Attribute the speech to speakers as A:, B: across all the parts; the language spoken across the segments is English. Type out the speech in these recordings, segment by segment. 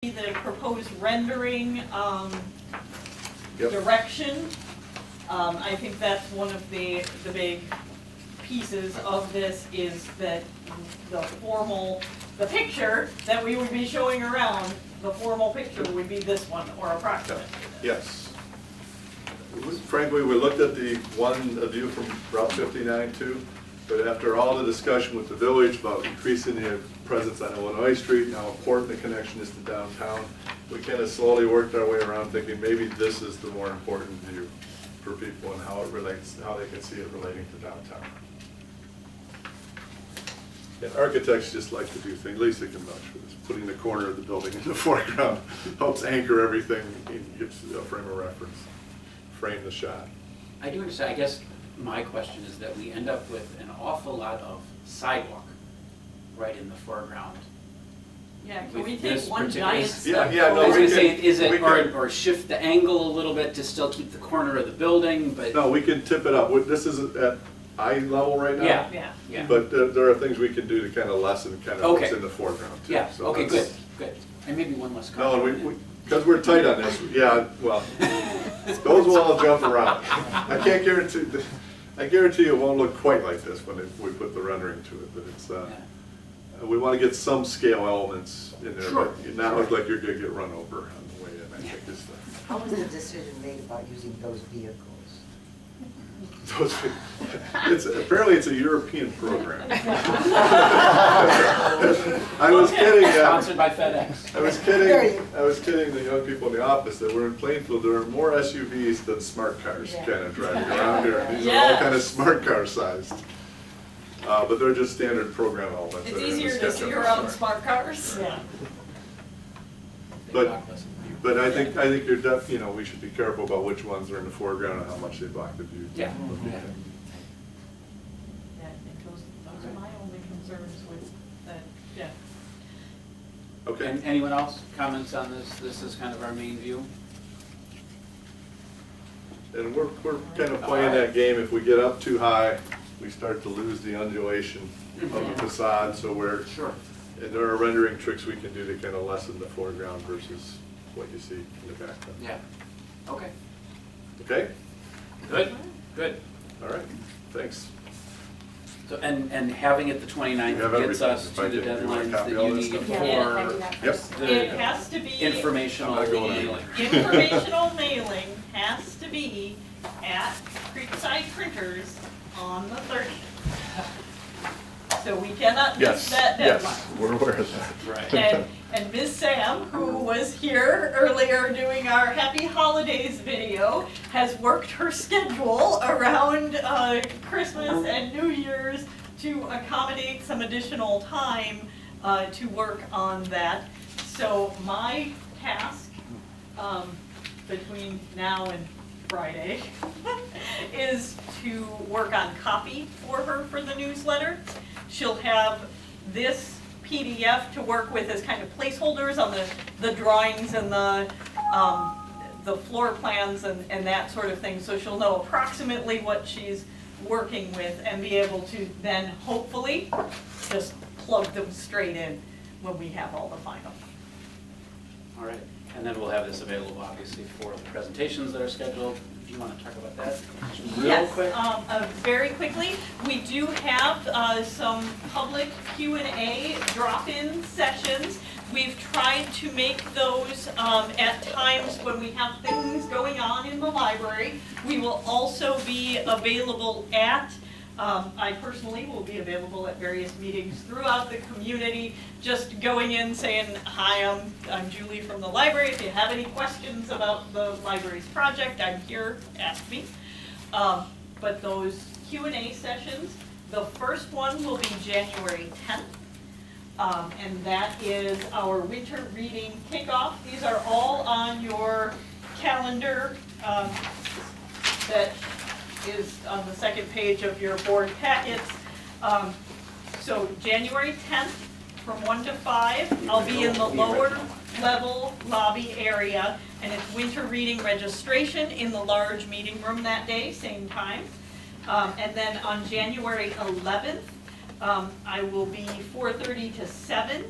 A: The proposed rendering
B: Yep.
A: direction. I think that's one of the big pieces of this is that the picture that we would be showing around, the formal picture would be this one or approximately.
B: Yes. Frankly, we looked at the view from Route 59 too, but after all the discussion with the village about increasing the presence on Illinois Street and how important the connection is to downtown, we kind of slowly worked our way around thinking maybe this is the more important view for people and how it relates, how they can see it relating to downtown. And architects just like to do things, Lisa can vouch for this, putting the corner of the building in the foreground helps anchor everything and gives a frame of reference, frame the shot.
C: I do understand. I guess my question is that we end up with an awful lot of sidewalk right in the foreground.
A: Yeah, can
C: With
A: we take
C: this
A: one
C: particular-
A: giant step
B: Yeah, no,
C: I was
B: we
C: gonna say,
B: can-
C: is it,
B: we can-
C: or shift the angle a little bit to still keep the corner of the building, but.
B: No, we can tip it up. This is at eye level right now.
C: Yeah.
A: Yeah.
B: But there are things we can do to kind of lessen kind of what's
C: Okay.
B: in the foreground too.
C: Yeah,
B: So
C: okay,
B: that's-
C: good. And maybe one less
B: No,
C: comment.
B: and because we're tight on this, yeah, well, those will all jump around. I guarantee you it won't look quite like this when we put the rendering to it, but it's, we want to get some scale elements in there,
C: Sure,
B: but not look like you're going to get run over on the way in, I think is the.
D: How was the decision made about using those vehicles?
B: Apparently it's a European program. I was kidding.
C: Sponsored by FedEx.
B: I was kidding the young people in the office that we're in Plainfield, there are more SUVs than smart cars
D: Yeah.
B: kind of driving around here. These are all
A: Yes.
B: kind of smart car sized. But they're just standard program elements.
A: It's
B: that are in the
A: easier to
B: SketchUp
A: see around
B: software.
A: smart cars. Yeah.
B: But I think you're we should be careful about which ones are in the foreground and how much they block the view.
C: Yeah.
A: Yeah, I think those are my only concerns with that, yeah.
B: Okay.
C: And anyone else comments on this? This is kind of our main view.
B: And we're kind of playing that game. If we get up too high, we start to lose the undulation of the facade. So and there are rendering tricks we can do to kind of lessen the foreground versus what you see in the background.
C: Yeah. Okay.
B: Okay?
C: Good.
B: All right. Thanks.
C: So, and having it the 29th
B: You have
C: gets
B: everything.
C: us
B: If
C: to
B: I
C: the
B: did, you want a
C: deadlines
B: copy
C: that
B: of all
C: you
B: this
C: need
B: stuff?
C: for
B: Yep.
A: It
C: the
A: has to be.
C: informational
B: I'm not going
C: mailing.
B: anywhere.
A: Informational mailing has to be at Creekside Printers on the 30th. So we cannot miss that deadline.
B: Yes, we're aware of that.
C: Right.
A: And Ms. Sam, who was here earlier doing our Happy Holidays video, has worked her schedule around Christmas and New Year's to accommodate some additional time to work on that. So my task between now and Friday is to work on copy for her for the newsletter. She'll have this PDF to work with as kind of placeholders on the drawings and the floor plans and that sort of thing. So she'll know approximately what she's working with and be able to then hopefully just plug them straight in when we have all the final.
C: All right. And then we'll have this available, obviously, for the presentations that are scheduled. Do you want to talk about that real quick?
A: Very quickly, we do have some public Q&A drop-in sessions. We've tried to make those at times when we have things going on in the library. We will also be available I personally will be available at various meetings throughout the community, just going in saying, hi, I'm Julie from the library. If you have any questions about the library's project, I'm here, ask me. But those Q&A sessions, the first one will be January 10th. And that is our winter reading kickoff. These are all on your calendar that is on the second page of your board packets. So January 10th from 1 to 5, I'll be in the lower level lobby area, and it's winter reading registration in the large meeting room that day, same time. And then on January 11th, I will be 4:30 to 7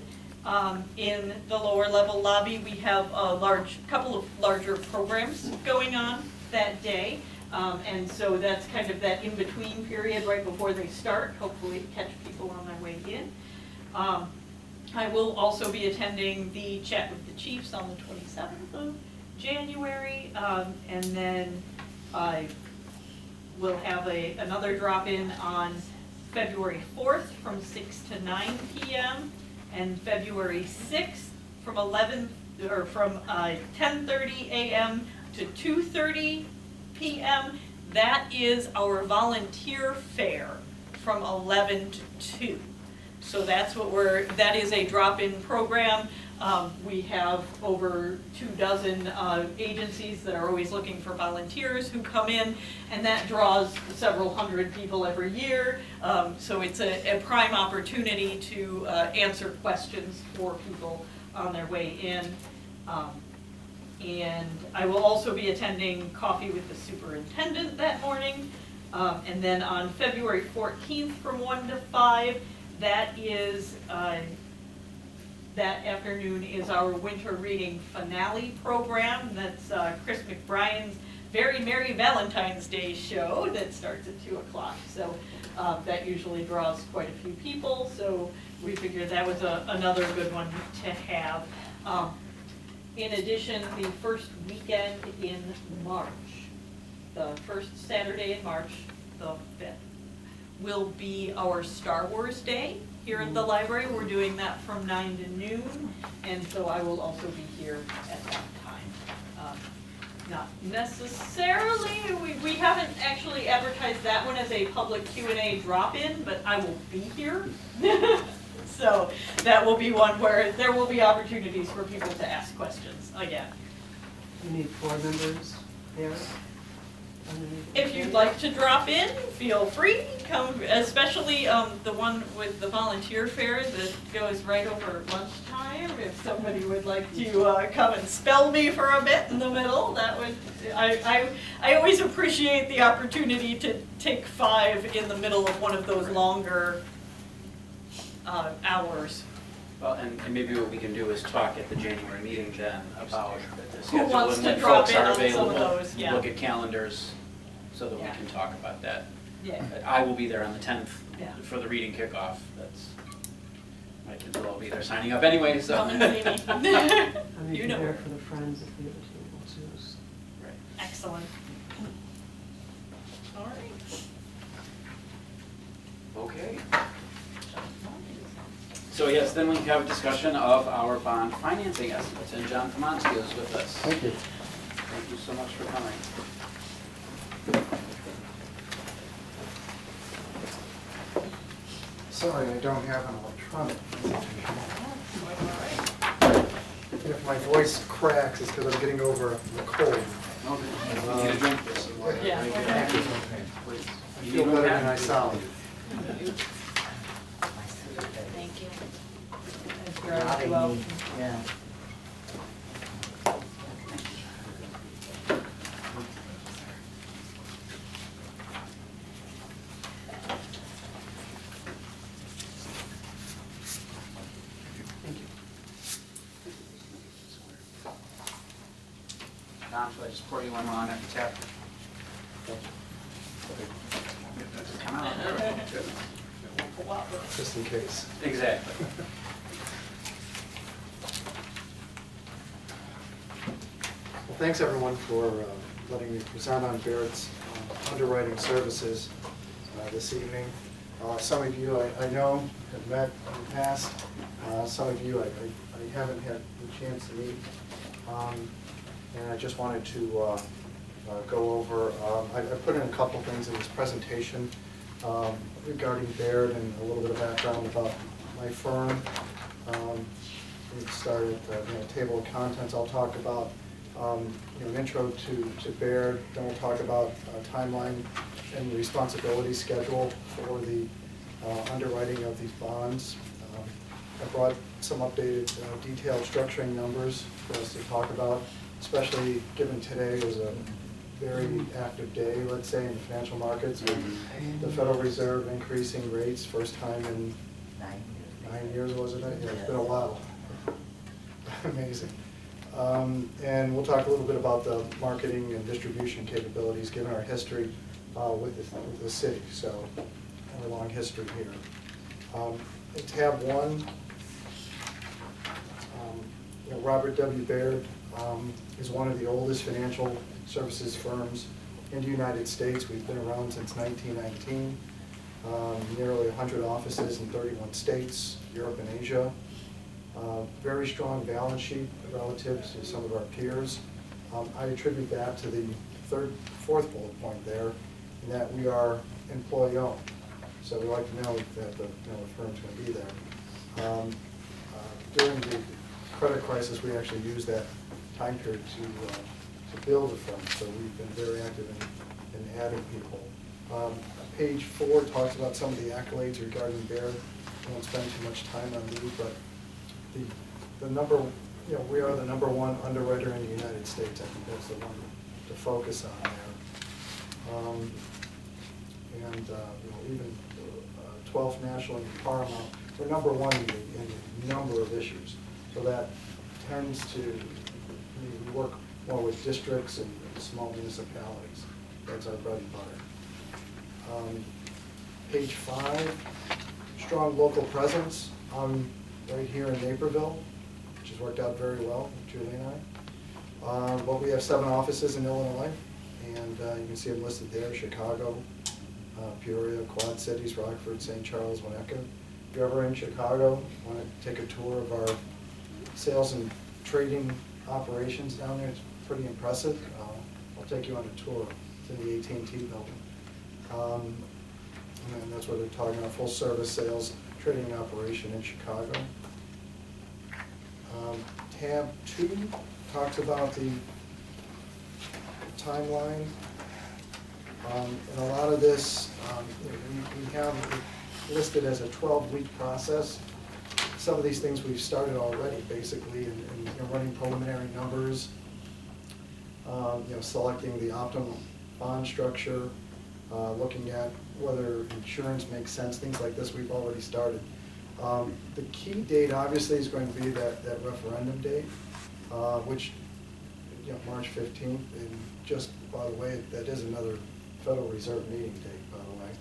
A: In the lower level lobby, we have a couple of larger programs going on that day. And so that's kind of that in-between period right before they start, hopefully catch people on their way in. I will also be attending the Chat with the Chiefs on the 27th of January, and then I will have another drop-in on February 4th from 6 to 9 p.m. and February 6th from 10:30 a.m. to 2:30 p.m. That is our volunteer fair from 11 to 2. So that's that is a drop-in program. We have over 24 agencies that are always looking for volunteers who come in, and that draws several hundred people every year. So it's a prime opportunity to answer questions for people on their way in. And I will also be attending Coffee with the Superintendent that morning. And then on February 14th from 1 to 5, that afternoon is our winter reading finale program. That's Chris McBrien's Very Merry Valentine's Day show that starts at 2 o'clock. So that usually draws quite a few people. So we figured that was another good one to have. In addition, the first weekend in March, the first Saturday in March, the 5th, will be our Star Wars Day here at the library. We're doing that from 9 to noon, and so I will also be here at that time. Not necessarily, we haven't actually advertised that one as a public Q&A drop-in, but I will be here. So that will be one where there will be opportunities for people to ask questions again.
E: You need 4 members there?
A: If you'd like to drop in, feel free, come, especially the one with the volunteer fair that goes right over lunchtime. If somebody would like to come and spell me for a bit in the middle, that would, I always appreciate the opportunity to take 5 in the middle of one of those longer hours.
C: Well, and maybe what we can do is talk at the January meeting then about the schedule.
A: Who wants
C: and
A: to
C: when
A: drop
C: folks
A: in
C: are
A: on some of
C: available,
A: those, yeah.
C: Look at calendars so that
A: Yeah.
C: we can talk about that.
A: Yeah.
C: I will be there on the 10th
A: Yeah.
C: for the reading kickoff. My kids will all be there signing up anyway, so.
A: Come and see me.
E: I may
A: You
E: be
A: know
E: there
A: where.
E: for the friends at the other table too.
C: Right.
A: Excellent. All right.
C: Okay. So yes, then we have a discussion of our bond financing estimates, and John Pomonski is with us.
F: Thank you.
C: Thank you so much for coming.
F: Sorry, I don't have an electronic presentation. If my voice cracks, it's because I'm getting over the cold.
C: Okay. You need a drink this.
A: Yeah.
F: Thank you.
C: Please.
F: I feel better than I sound.
A: Thank you.
D: Nodding,
A: Well,
D: yeah.
E: Thank you.
C: Tom, should I just pour you one on at the tap? Come on.
F: Just in case.
C: Exactly.
F: Well, thanks everyone for letting me present on Barrett's underwriting services this evening. Some of you I know have met in the past. Some of you I haven't had the chance to meet. And I just wanted to go over, I put in a couple things in this presentation regarding Baird and a little bit of background about my firm. We started the table of contents. I'll talk about an intro to Baird, then we'll talk about timeline and responsibility schedule for the underwriting of these bonds. I brought some updated detailed structuring numbers for us to talk about, especially given today was a very active day, let's say, in the financial markets with the Federal Reserve increasing rates, first time in 9 years, wasn't it? Yeah, it's been a while. amazing. And we'll talk a little bit about the marketing and distribution capabilities, given our history with the city, so our long history here. In tab 1, Robert W. Baird is one of the oldest financial services firms in the United States. We've been around since 1919. Nearly 100 offices in 31 states, Europe and Asia. Very strong balance sheet relative to some of our peers. I attribute that to the fourth bullet point there, in that we are employee-owned. So we like to know that the firm's going to be there. During the credit crisis, we actually used that time period to build a firm, so we've been very active in adding people. Page 4 talks about some of the accolades regarding Baird. I won't spend too much time on these, but we are the #1 underwriter in the United States. I think that's the one to focus on there. Even 12th national in Paramount, we're #1 in a number of issues. So that tends to, we work more with districts and small municipalities. That's our bread and butter. Page 5, strong local presence. Right here in Naperville, which has worked out very well, Julie and I. But we have 7 offices in Illinois, and you can see them listed there: Chicago, Peoria, Quad Cities, Rockford, St. Charles, Winnetka. If you're ever in Chicago, want to take a tour of our sales and trading operations down there, it's pretty impressive. I'll take you on a tour. It's in the AT&T building. And that's where they're talking about full service sales trading operation in Chicago. Tab 2 talks about the timeline. And a lot of this, we have listed as a 12-week process. Some of these things we've started already, basically, in running preliminary numbers, selecting the optimal bond structure, looking at whether insurance makes sense, things like this we've already started. The key date obviously is going to be that referendum date, which, March 15th, and just by the way, that is another Federal Reserve meeting date, by the way.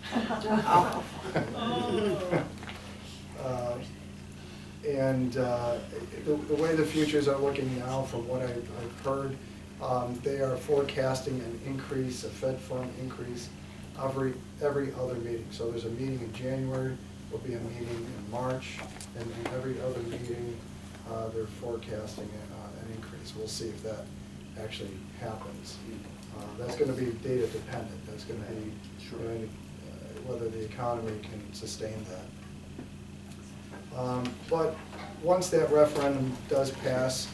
F: And the way the futures are looking now, from what I've heard, they are forecasting an increase, a Fed fund increase, every other meeting. So there's a meeting in January, there'll be a meeting in March, and in every other meeting, they're forecasting an increase. We'll see if that actually happens. That's going to be data dependent. That's going to be whether the economy can sustain that. But once that referendum does pass,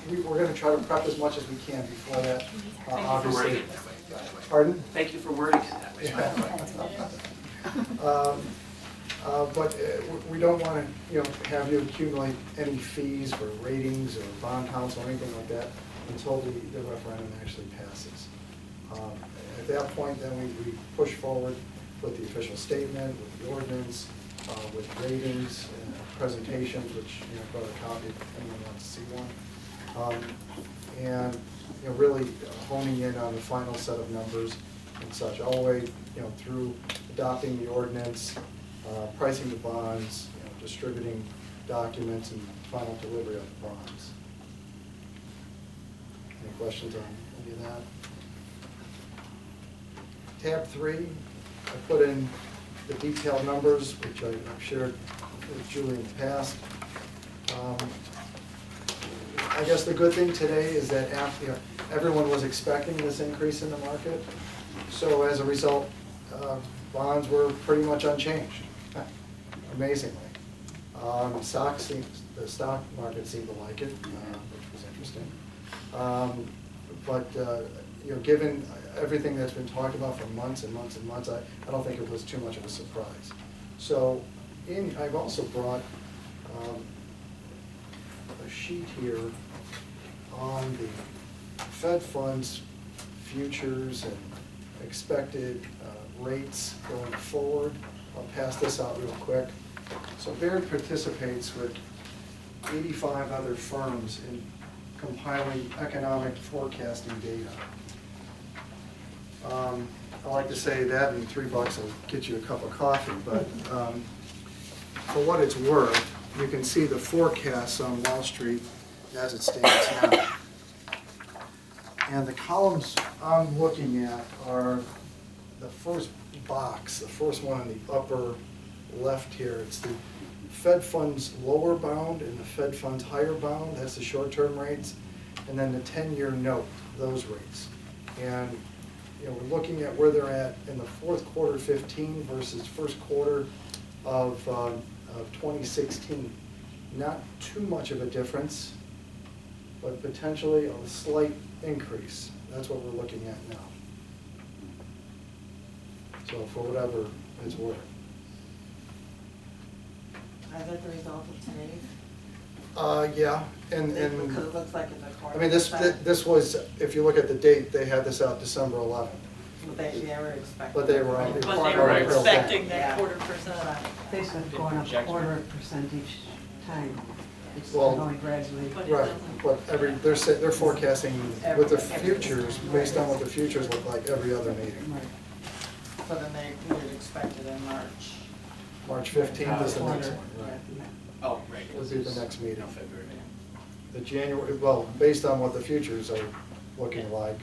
F: we're going to try to prep as much as we can before that. Obviously. Pardon?
C: Thank you for wording it that way.
F: But we don't want to, have you accumulate any fees for ratings or bond counts or anything like that until the referendum actually passes. At that point, then we push forward with the official statement, with the ordinance, with ratings and presentations, which I've brought a copy if anyone wants to see one. And really honing in on the final set of numbers and such, all the way through adopting the ordinance, pricing the bonds, distributing documents, and final delivery of the bonds. Any questions on any of that? Tab 3, I put in the detailed numbers, which I've shared with Julie in the past. I guess the good thing today is that everyone was expecting this increase in the market. So as a result, bonds were pretty much unchanged, amazingly. The stock market seemed to like it, which was interesting. But given everything that's been talked about for months and months and months, I don't think it was too much of a surprise. So I've also brought a sheet here on the Fed funds futures and expected rates going forward. I'll pass this out real quick. So Baird participates with 85 other firms in compiling economic forecasting data. I like to say that and $3 will get you a cup of coffee, but for what it's worth, you can see the forecasts on Wall Street as it stands now. And the columns I'm looking at are the first box, the first one in the upper left here. It's the Fed funds lower bound and the Fed funds higher bound. That's the short-term rates. And then the 10-year note, those rates. And you know, we're looking at where they're at in the fourth quarter 15 versus first quarter of 2016. Not too much of a difference, but potentially a slight increase. That's what we're looking at now. So for whatever it's worth.
D: Is that the result of today's?
F: Yeah, and
D: Because it looks like it's a quarter.
F: I mean, this was, if you look at the date, they had this out December 11th.
D: But they were expecting.
F: But they were on the
A: But they
F: quarter
A: were
F: of April.
A: expecting that
D: Yeah.
A: 1/4%.
E: They said going up 1/4% each time. It's
F: Well,
E: going gradually.
A: But-
F: Right, but they're forecasting with the futures, based on what the futures look like every other meeting.
E: Right.
D: So then they would expect it in March.
F: March 15th is the next
E: Quarter.
F: one, right?
C: Oh, right.
F: Would be the next meeting.
C: No, February.
F: The January, well, based on what the futures are looking like.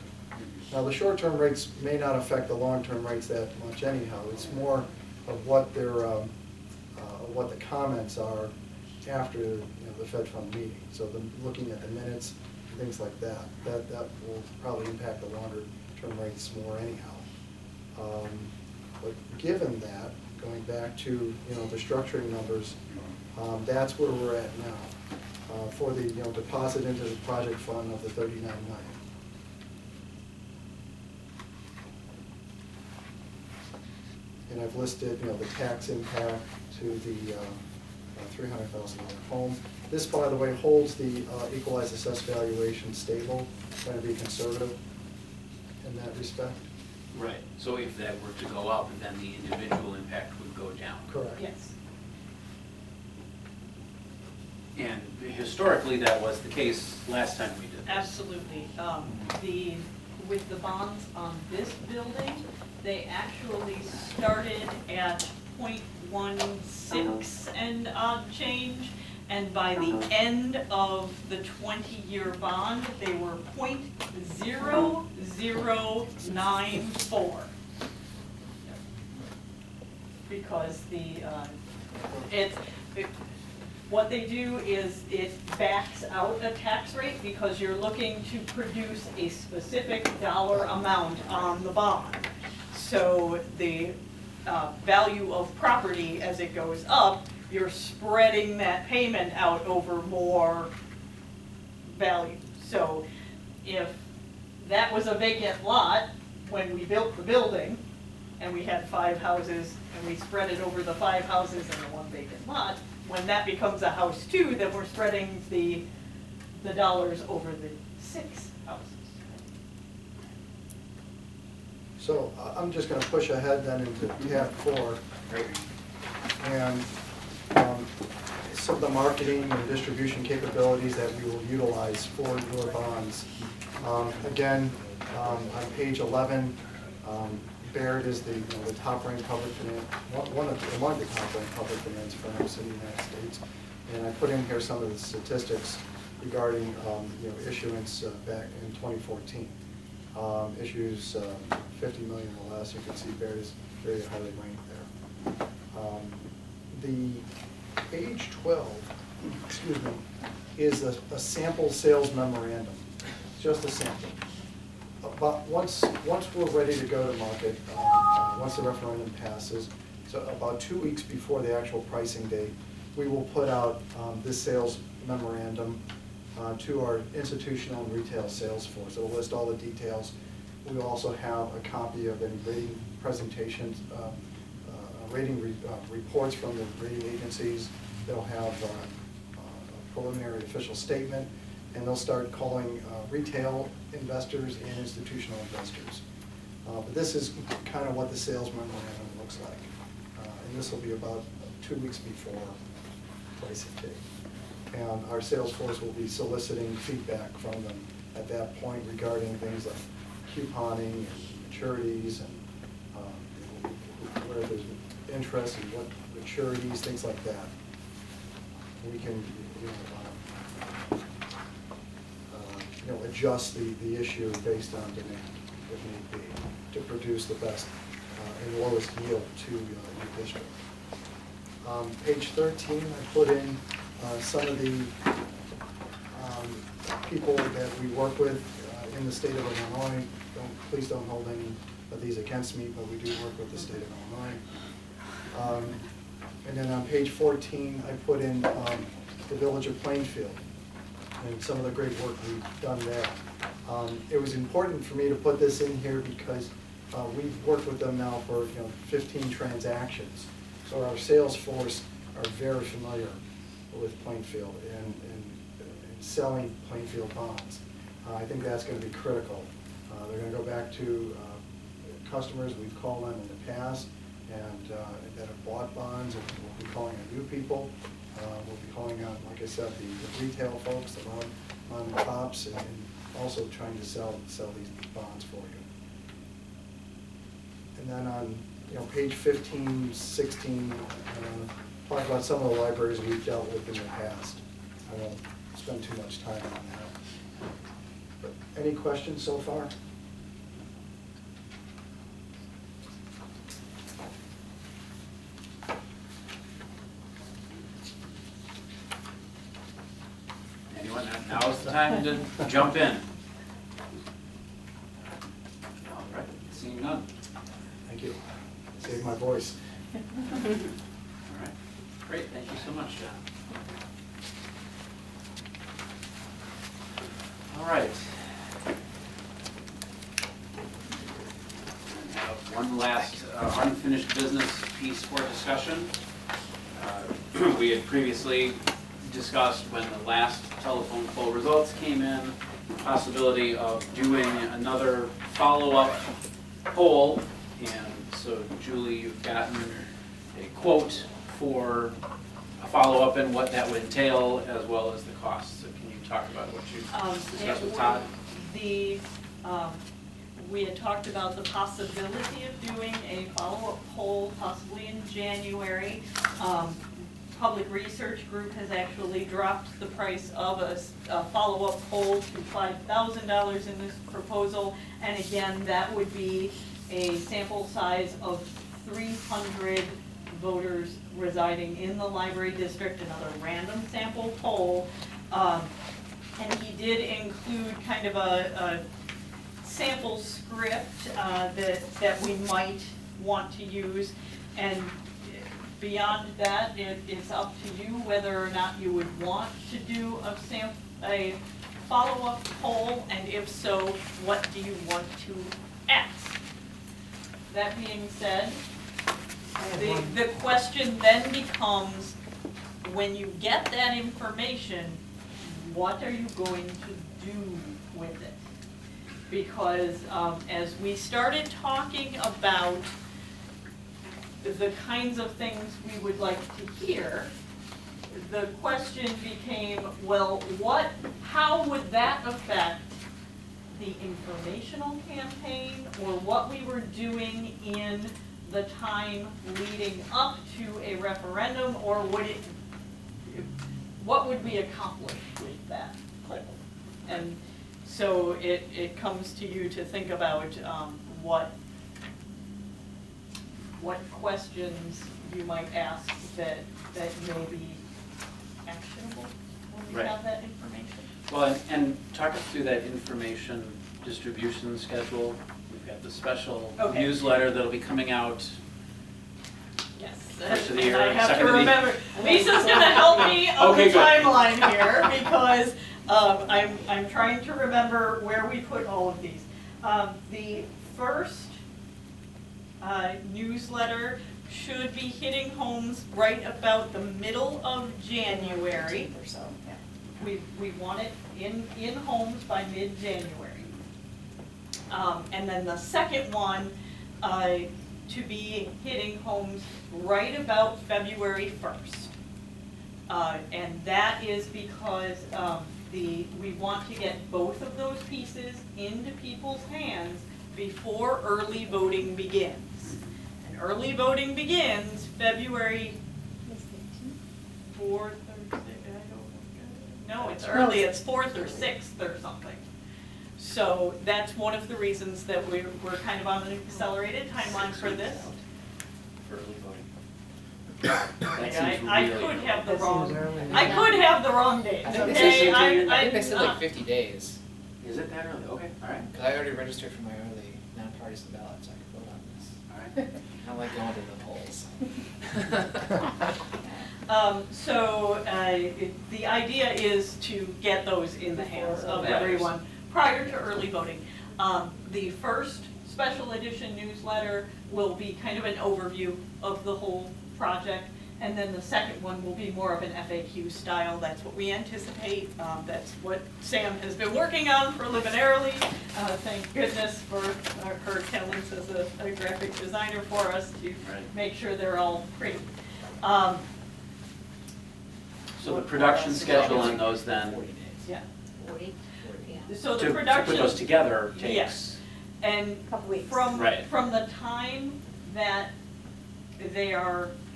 F: Now, the short-term rates may not affect the long-term rates that much anyhow. It's more of what their, what the comments are after, you know, the Fed fund meeting. So looking at the minutes, things like that, that will probably impact the longer-term rates more anyhow. But given that, going back to, you know, the structuring numbers, that's where we're at now, for the, you know, deposit into the project fund of the 39 million. And I've listed, you know, the tax impact to the $300,000 home. This, by the way, holds the equalized assessed valuation stable, trying to be conservative in that respect.
C: Right, so if that were to go up, then the individual impact would go down.
F: Correct.
A: Yes.
C: And historically, that was the case last time we did this.
A: Absolutely. With the bonds on this building, they actually started at 0.16 and odd change, and by the end of the 20-year bond, they were 0.0094. Because what they do is it backs out a tax rate because you're looking to produce a specific dollar amount on the bond. So the value of property as it goes up, you're spreading that payment out over more value. So if that was a vacant lot when we built the building and we had 5 houses and we spread it over the 5 houses and the 1 vacant lot, when that becomes a house too, then we're spreading the dollars over the 6 houses.
F: So I'm just gonna push ahead then into tab 4. And some of the marketing and distribution capabilities that we will utilize for your bonds. Again, on page 11, Baird is the, you know, the top-ranked public finance, among the top-ranked public finance firms in the United States. And I put in here some of the statistics regarding, you know, issuance back in 2014. Issues 50 million or less. You can see Baird is very highly ranked there. The page 12, excuse me, is a sample sales memorandum, just a sample. But once we're ready to go to market, once the referendum passes, so about 2 weeks before the actual pricing date, we will put out this sales memorandum to our institutional and retail sales force. It'll list all the details. We'll also have a copy of any rating presentations, reports from the rating agencies. They'll have a preliminary official statement, and they'll start calling retail investors and institutional investors. But this is kind of what the sales memorandum looks like. And this will be about 2 weeks before pricing date. And our sales force will be soliciting feedback from them at that point regarding things like couponing and maturities and where there's interest and what maturities, things like that. We can, adjust the issue based on demand, if need be, to produce the best and lowest yield to your district. Page 13, I put in some of the people that we work with in the state of Illinois. Please don't hold any of these against me, but we do work with the state of Illinois. And then on page 14, I put in the village of Plainfield and some of the great work we've done there. It was important for me to put this in here because we've worked with them now for 15 transactions. So our sales force are very familiar with Plainfield and selling Plainfield bonds. I think that's going to be critical. They're going to go back to customers we've called on in the past and that have bought bonds, and we'll be calling on new people. We'll be calling on, like I said, the retail folks, the mom and pops, and also trying to sell these bonds for you. And then on page 15, 16, talk about some of the libraries we've dealt with in the past. I won't spend too much time on that. But any questions so far?
C: Anyone? Now's the time to jump in. All right, seeing none.
F: Thank you. Save my voice.
C: All right, great, thank you so much, John. All right. And have one last unfinished business piece for discussion. We had previously discussed when the last telephone poll results came in, the possibility of doing another follow-up poll. And so Julie, you've gotten a quote for a follow-up and what that would entail, as well as the costs. So can you talk about what you discussed with Todd?
A: We had talked about the possibility of doing a follow-up poll possibly in January. Public Research Group has actually dropped the price of a follow-up poll to $5,000 in this proposal. And again, that would be a sample size of 300 voters residing in the library district, another random sample poll. And he did include kind of a sample script that we might want to use. And beyond that, it's up to you whether or not you would want to do a follow-up poll, and if so, what do you want to ask? That being said, the question then becomes, when you get that information, what are you going to do with it? Because as we started talking about the kinds of things we would like to hear, the question became, well, how would that affect the informational campaign, or what we were doing in the time leading up to a referendum, or what would we accomplish with that poll? And so it comes to you to think about what questions you might ask that may be actionable when we
C: Right.
A: have that information.
C: Well, and talk us through that information distribution schedule. We've got the special
A: Okay.
C: newsletter that'll be coming out.
A: Yes.
C: First of the year,
A: I have
C: second
A: to
C: of the-
A: remember, Lisa's gonna help me on the
C: Okay, good.
A: timeline here, because I'm trying to remember where we put all of these. The first newsletter should be hitting homes right about the middle of January.
D: Or so, yeah.
A: We want it in homes by mid-January. And then the second one, to be hitting homes right about February 1st. And that is because we want to get both of those pieces into people's hands before early voting begins. And early voting begins February 4th or 6th, no, it's early, it's 4th or 6th or something. So that's one of the reasons that we're kind of on an accelerated timeline for this.
C: For early voting.
A: I could have the
E: That seems
A: wrong,
E: early.
A: I could have the wrong date,
G: I think they
A: okay?
G: said- I
A: I
G: think they said like 50 days,
C: Is it that early? Okay, all right,
G: because I already registered for my early nonpartisan ballot, so I could vote on this.
C: all right.
G: I don't like going to the polls.
A: The idea is to get those in the hands of
C: Right.
A: everyone prior to early voting. The first special edition newsletter will be kind of an overview of the whole project, and then the second one will be more of an FAQ style. That's what we anticipate. That's what Sam has been working on preliminarily. Thank goodness for her talents as a graphic designer for us to
C: Right.
A: make sure they're all pretty.
C: So the production schedule on those then,
G: 40 days.
A: Yeah.
H: 40, yeah.
A: So
C: to
A: the production.
C: put those together takes,
A: Yes. And
H: Couple weeks.
C: Right.
A: from the time that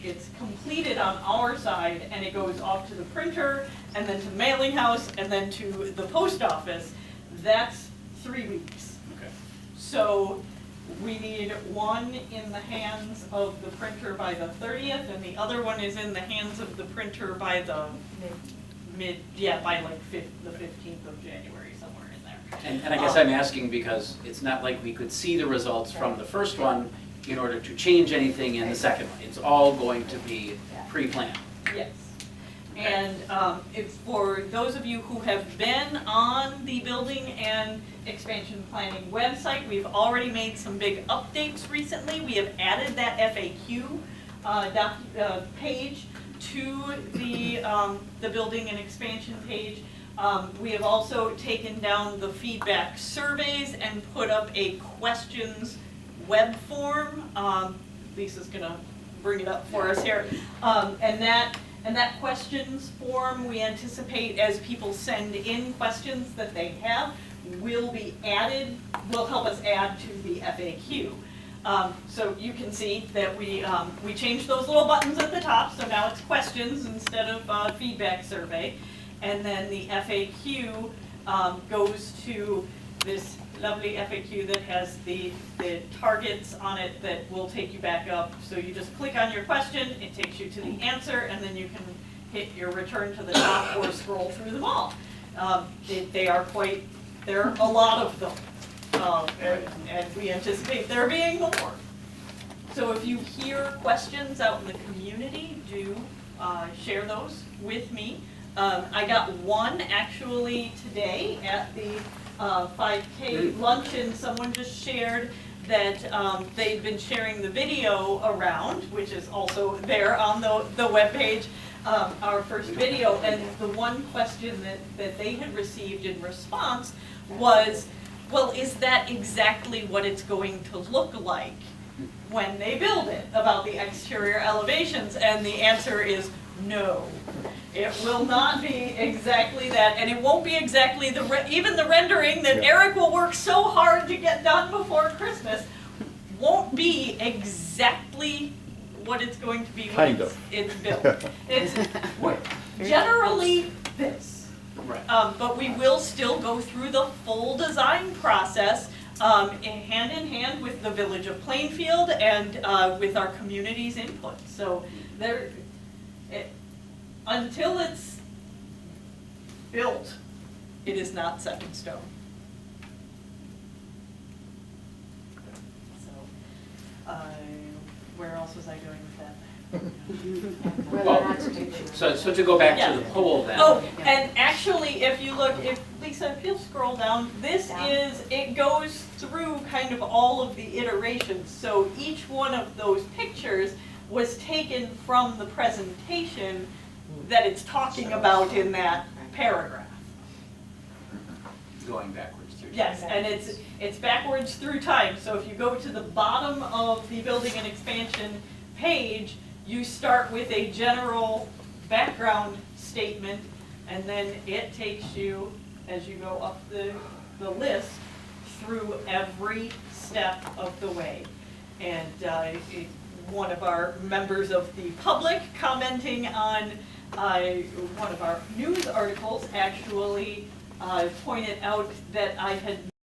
A: it's completed on our side and it goes off to the printer and then to the mailing house and then to the post office, that's 3 weeks.
C: okay,
A: So we need one in the hands of the printer by the 30th and the other one is in the hands of the printer by the by like the 15th of January, somewhere in there.
C: and I guess I'm asking because it's not like we could see the results from the first one in order to change anything in the second one. It's all going to be pre-planned.
A: Yes. And if for those of you who have been on the building and expansion planning website, we've already made some big updates recently. We have added that FAQ page to the building and expansion page. We have also taken down the feedback surveys and put up a questions web form. Lisa's gonna bring it up for us here. And that questions form, we anticipate as people send in questions that they have, will help us add to the FAQ. So you can see that we changed those little buttons at the top, so now it's questions instead of feedback survey. And then the FAQ goes to this lovely FAQ that has the targets on it that will take you back up. So you just click on your question, it takes you to the answer, and then you can hit your return to the top or scroll through them all. There are a lot of them, and we anticipate there being more. So if you hear questions out in the community, do share those with me. I got one actually today at the 5K luncheon. Someone just shared that they've been sharing the video around, which is also there on the webpage, our first video. And the one question that they had received in response was, well, is that exactly what it's going to look like when they build it, about the exterior elevations? And the answer is no. It will not be exactly that, and it won't be exactly even the rendering that Eric will work so hard to get done before Christmas won't be exactly what it's going to be when it's built. It's generally this.
C: Right.
A: But we will still go through the full design process hand in hand with the Village of Plainfield and with our community's input. So until it's built, it is not set in stone. So, where else was I going with that?
E: Whether or not to take it.
C: So to go back to the poll then.
A: Oh, and actually, if Lisa, if you'll scroll down, it goes through kind of all of the iterations. So each one of those pictures was taken from the presentation that it's talking about in that paragraph.
C: Going backwards through.
A: Yes, and it's backwards through time. So if you go to the bottom of the building and expansion page, you start with a general background statement, and then it takes you, as you go up the list, through every step of the way. And one of our members of the public commenting on one of our news articles actually pointed out that I had